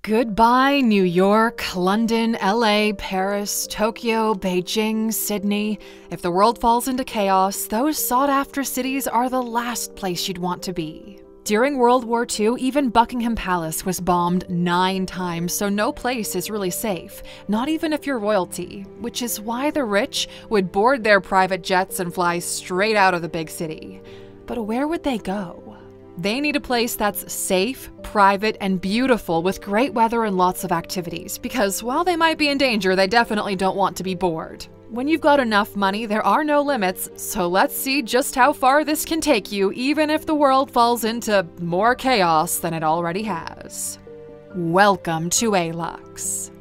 Goodbye, New York, London, LA, Paris, Tokyo, Beijing, Sydney. If the world falls into chaos, those sought-after cities are the last place you'd want to be. During World War II, even Buckingham Palace was bombed 9 times, so no place is really safe, not even if you're royalty, which is why the rich would board their private jets and fly straight out of the big city. But where would they go? They need a place that's safe, private, and beautiful with great weather and lots of activities, because while they might be in danger, they definitely don't want to be bored. When you've got enough money, there are no limits, so let's see just how far this can take you, even if the world falls into more chaos than it already has. Welcome to Alux.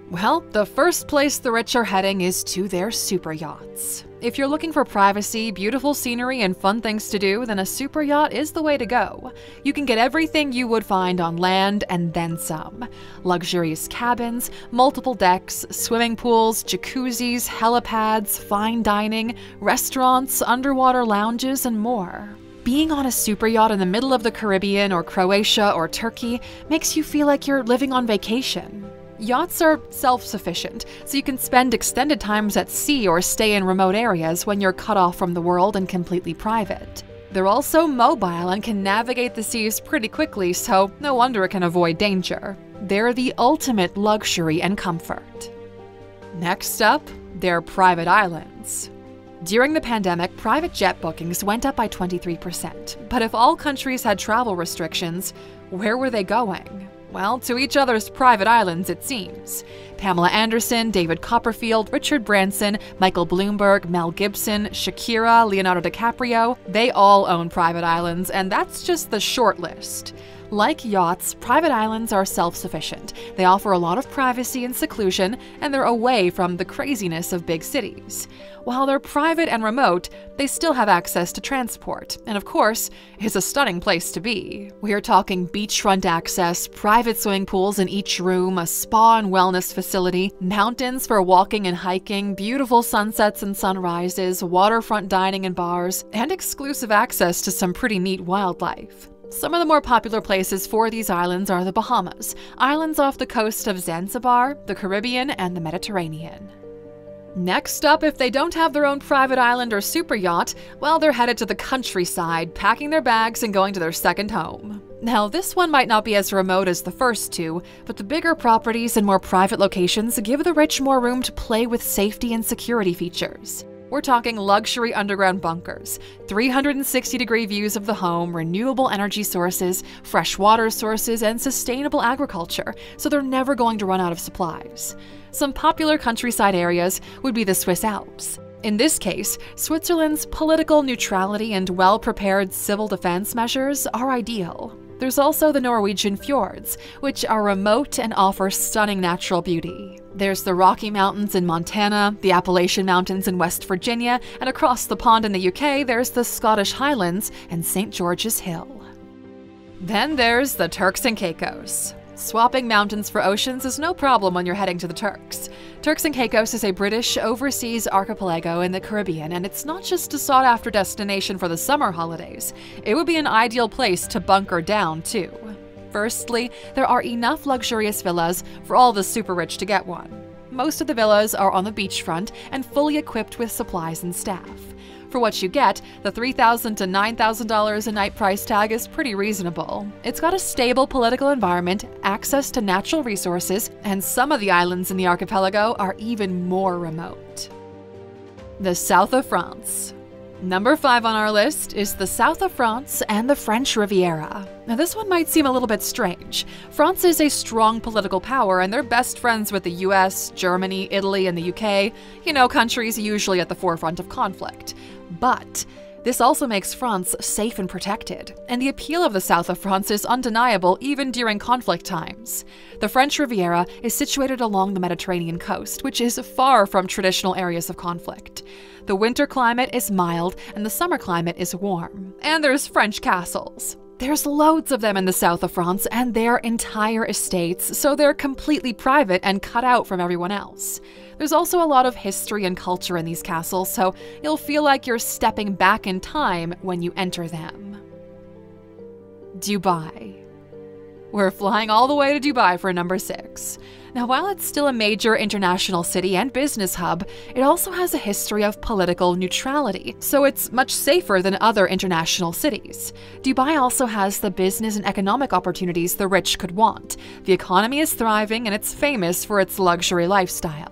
Well, the first place the rich are heading is to their super yachts. If you're looking for privacy, beautiful scenery, and fun things to do, then a super yacht is the way to go. You can get everything you would find on land and then some. Luxurious cabins, multiple decks, swimming pools, jacuzzis, helipads, fine dining, restaurants, underwater lounges, and more. Being on a super yacht in the middle of the Caribbean or Croatia or Turkey makes you feel like you're living on vacation. Yachts are self-sufficient, so you can spend extended times at sea or stay in remote areas when you're cut off from the world and completely private. They're also mobile and can navigate the seas pretty quickly, so no wonder it can avoid danger. They're the ultimate luxury and comfort. Next up, they're private islands. During the pandemic, private jet bookings went up by 23%. But if all countries had travel restrictions, where were they going? Well, to each other's private islands, it seems. Pamela Anderson, David Copperfield, Richard Branson, Michael Bloomberg, Mel Gibson, Shakira, Leonardo DiCaprio, they all own private islands, and that's just the short list. Like yachts, private islands are self-sufficient. They offer a lot of privacy and seclusion, and they're away from the craziness of big cities. While they're private and remote, they still have access to transport, and of course, it's a stunning place to be. We're talking beachfront access, private swimming pools in each room, a spa and wellness facility, mountains for walking and hiking, beautiful sunsets and sunrises, waterfront dining and bars, and exclusive access to some pretty neat wildlife. Some of the more popular places for these islands are the Bahamas, islands off the coast of Zanzibar, the Caribbean, and the Mediterranean. Next up, if they don't have their own private island or super yacht, well, they're headed to the countryside, packing their bags and going to their second home. Now, this one might not be as remote as the first two, but the bigger properties and more private locations give the rich more room to play with safety and security features. We're talking luxury underground bunkers, 360-degree views of the home, renewable energy sources, fresh water sources, and sustainable agriculture, so they're never going to run out of supplies. Some popular countryside areas would be the Swiss Alps. In this case, Switzerland's political neutrality and well-prepared civil defense measures are ideal. There's also the Norwegian fjords, which are remote and offer stunning natural beauty. There's the Rocky Mountains in Montana, the Appalachian Mountains in West Virginia, and across the pond in the UK, there's the Scottish Highlands and St. George's Hill. Then there's the Turks and Caicos. Swapping mountains for oceans is no problem when you're heading to the Turks. Turks and Caicos is a British overseas archipelago in the Caribbean, and it's not just a sought-after destination for the summer holidays. It would be an ideal place to bunker down, too. Firstly, there are enough luxurious villas for all the super rich to get one. Most of the villas are on the beachfront and fully equipped with supplies and staff. For what you get, the $3,000 to $9,000 a night price tag is pretty reasonable. It's got a stable political environment, access to natural resources, and some of the islands in the archipelago are even more remote. The south of France. Number 5 on our list is the south of France and the French Riviera. Now, this one might seem a little bit strange. France is a strong political power, and they're best friends with the US, Germany, Italy, and the UK, countries usually at the forefront of conflict. But this also makes France safe and protected, and the appeal of the south of France is undeniable even during conflict times. The French Riviera is situated along the Mediterranean coast, which is far from traditional areas of conflict. The winter climate is mild and the summer climate is warm. And there's French castles. There's loads of them in the south of France, and they're entire estates, so they're completely private and cut out from everyone else. There's also a lot of history and culture in these castles, so you'll feel like you're stepping back in time when you enter them. Dubai. We're flying all the way to Dubai for number 6. Now, while it's still a major international city and business hub, it also has a history of political neutrality, so it's much safer than other international cities. Dubai also has the business and economic opportunities the rich could want. The economy is thriving and it's famous for its luxury lifestyle.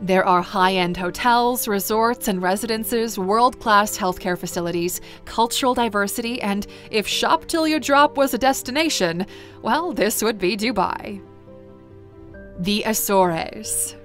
There are high-end hotels, resorts, and residences, world-class healthcare facilities, cultural diversity, and if Shop Till You Drop was a destination, well, this would be Dubai. The Azores.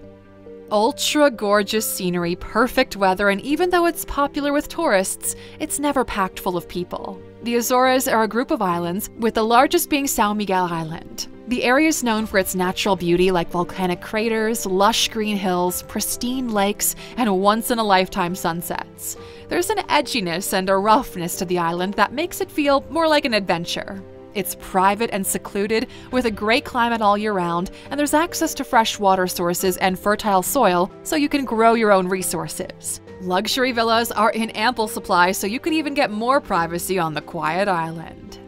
Ultra gorgeous scenery, perfect weather, and even though it's popular with tourists, it's never packed full of people. The Azores are a group of islands, with the largest being São Miguel Island. The area is known for its natural beauty like volcanic craters, lush green hills, pristine lakes, and once-in-a-lifetime sunsets. There's an edginess and a roughness to the island that makes it feel more like an adventure. It's private and secluded, with a great climate all year round, and there's access to fresh water sources and fertile soil so you can grow your own resources. Luxury villas are in ample supply, so you can even get more privacy on the quiet island.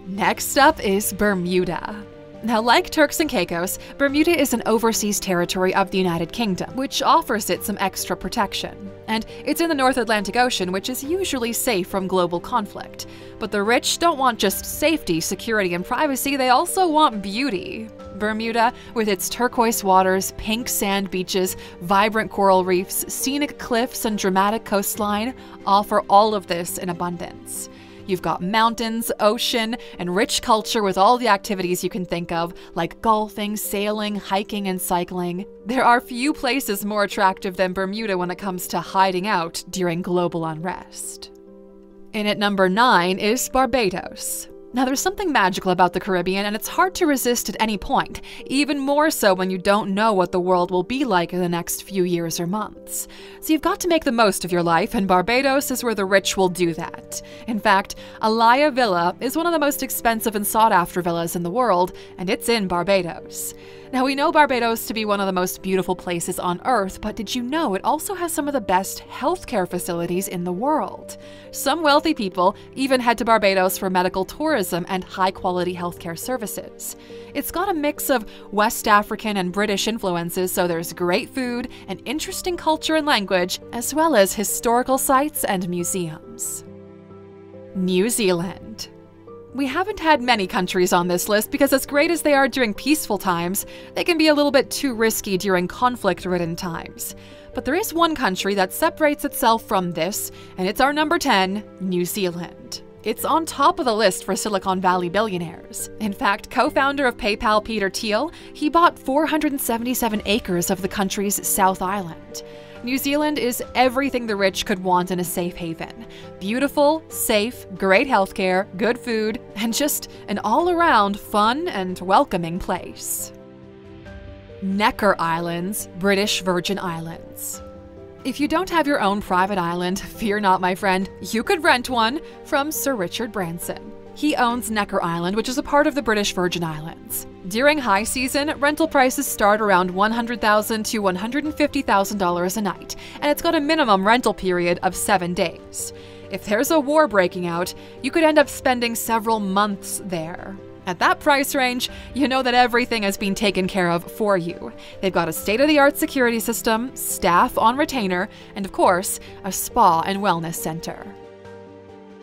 Next up is Bermuda. Now, like Turks and Caicos, Bermuda is an overseas territory of the United Kingdom, which offers it some extra protection. And it's in the North Atlantic Ocean, which is usually safe from global conflict. But the rich don't want just safety, security, and privacy, they also want beauty. Bermuda, with its turquoise waters, pink sand beaches, vibrant coral reefs, scenic cliffs, and dramatic coastline, offer all of this in abundance. You've got mountains, ocean, and rich culture with all the activities you can think of, like golfing, sailing, hiking, and cycling. There are few places more attractive than Bermuda when it comes to hiding out during global unrest. In at number 9 is Barbados. Now, there's something magical about the Caribbean, and it's hard to resist at any point, even more so when you don't know what the world will be like in the next few years or months. So you've got to make the most of your life, and Barbados is where the rich will do that. In fact, Alaya Villa is one of the most expensive and sought-after villas in the world, and it's in Barbados. Now, we know Barbados to be one of the most beautiful places on Earth, but did you know it also has some of the best healthcare facilities in the world? Some wealthy people even head to Barbados for medical tourism and high-quality healthcare services. It's got a mix of West African and British influences, so there's great food, an interesting culture and language, as well as historical sites and museums. New Zealand. We haven't had many countries on this list because as great as they are during peaceful times, they can be a little bit too risky during conflict-ridden times. But there is one country that separates itself from this, and it's our number 10, New Zealand. It's on top of the list for Silicon Valley billionaires. In fact, co-founder of PayPal Peter Thiel, he bought 477 acres of the country's South Island. New Zealand is everything the rich could want in a safe haven. Beautiful, safe, great healthcare, good food, and just an all-around fun and welcoming place. Necker Islands, British Virgin Islands. If you don't have your own private island, fear not, my friend, you could rent one from Sir Richard Branson. He owns Necker Island, which is a part of the British Virgin Islands. During high season, rental prices start around $100,000 to $150,000 a night, and it's got a minimum rental period of 7 days. If there's a war breaking out, you could end up spending several months there. At that price range, you know that everything has been taken care of for you. They've got a state-of-the-art security system, staff on retainer, and of course, a spa and wellness center.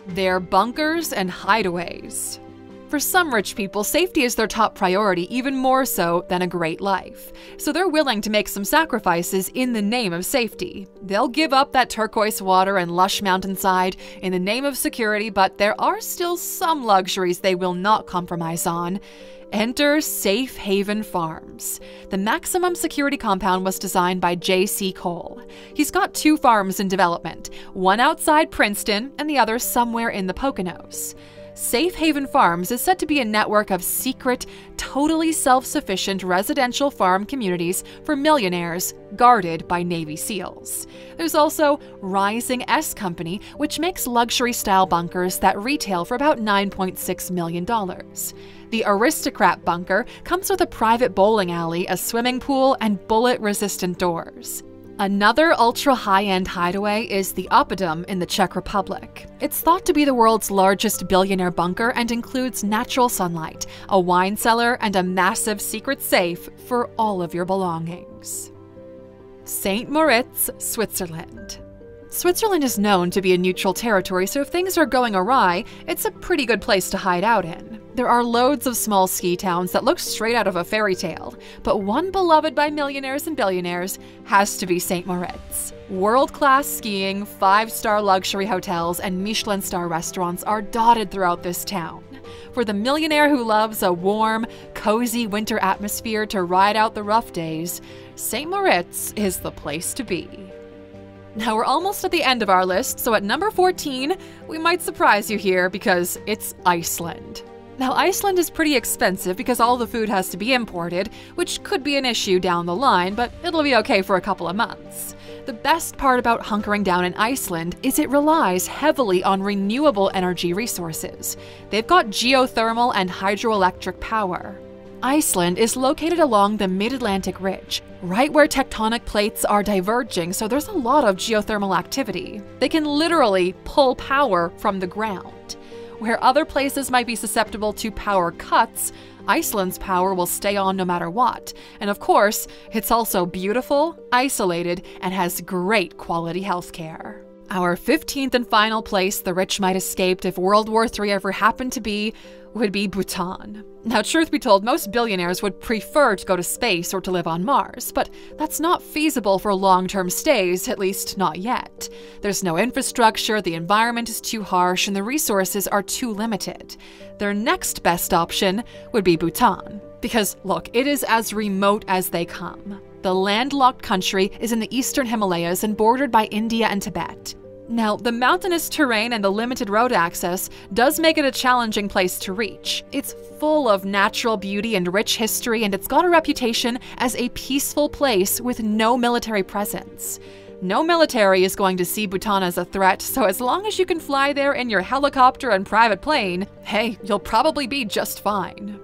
They're bunkers and hideaways. For some rich people, safety is their top priority, even more so than a great life. So they're willing to make some sacrifices in the name of safety. They'll give up that turquoise water and lush mountainside in the name of security, but there are still some luxuries they will not compromise on. Enter Safe Haven Farms. The maximum security compound was designed by J.C. Cole. He's got 2 farms in development, one outside Princeton and the other somewhere in the Poconos. Safe Haven Farms is said to be a network of secret, totally self-sufficient residential farm communities for millionaires guarded by Navy SEALs. There's also Rising S Company, which makes luxury-style bunkers that retail for about $9.6 million. The Aristocrat bunker comes with a private bowling alley, a swimming pool, and bullet-resistant doors. Another ultra-high-end hideaway is the Oppidum in the Czech Republic. It's thought to be the world's largest billionaire bunker and includes natural sunlight, a wine cellar, and a massive secret safe for all of your belongings. St. Moritz, Switzerland. Switzerland is known to be a neutral territory, so if things are going awry, it's a pretty good place to hide out in. There are loads of small ski towns that look straight out of a fairy tale, but one beloved by millionaires and billionaires has to be St. Moritz. World-class skiing, 5-star luxury hotels, and Michelin star restaurants are dotted throughout this town. For the millionaire who loves a warm, cozy winter atmosphere to ride out the rough days, St. Moritz is the place to be. Now we're almost at the end of our list, so at number 14, we might surprise you here because it's Iceland. Now Iceland is pretty expensive because all the food has to be imported, which could be an issue down the line, but it'll be okay for a couple of months. The best part about hunkering down in Iceland is it relies heavily on renewable energy resources. They've got geothermal and hydroelectric power. Iceland is located along the mid-Atlantic ridge, right where tectonic plates are diverging, so there's a lot of geothermal activity. They can literally pull power from the ground. Where other places might be susceptible to power cuts, Iceland's power will stay on no matter what. And of course, it's also beautiful, isolated, and has great quality healthcare. Our 15th and final place the rich might escape if World War III ever happened to be would be Bhutan. Now, truth be told, most billionaires would prefer to go to space or to live on Mars, but that's not feasible for long-term stays, at least not yet. There's no infrastructure, the environment is too harsh, and the resources are too limited. Their next best option would be Bhutan. Because, look, it is as remote as they come. The landlocked country is in the eastern Himalayas and bordered by India and Tibet. Now, the mountainous terrain and the limited road access does make it a challenging place to reach. It's full of natural beauty and rich history, and it's got a reputation as a peaceful place with no military presence. No military is going to see Bhutan as a threat, so as long as you can fly there in your helicopter and private plane, hey, you'll probably be just fine.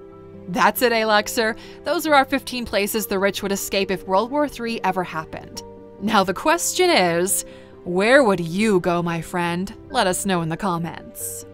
That's it, Aluxer. Those are our 15 places the rich would escape if World War III ever happened. Now the question is, where would you go, my friend? Let us know in the comments.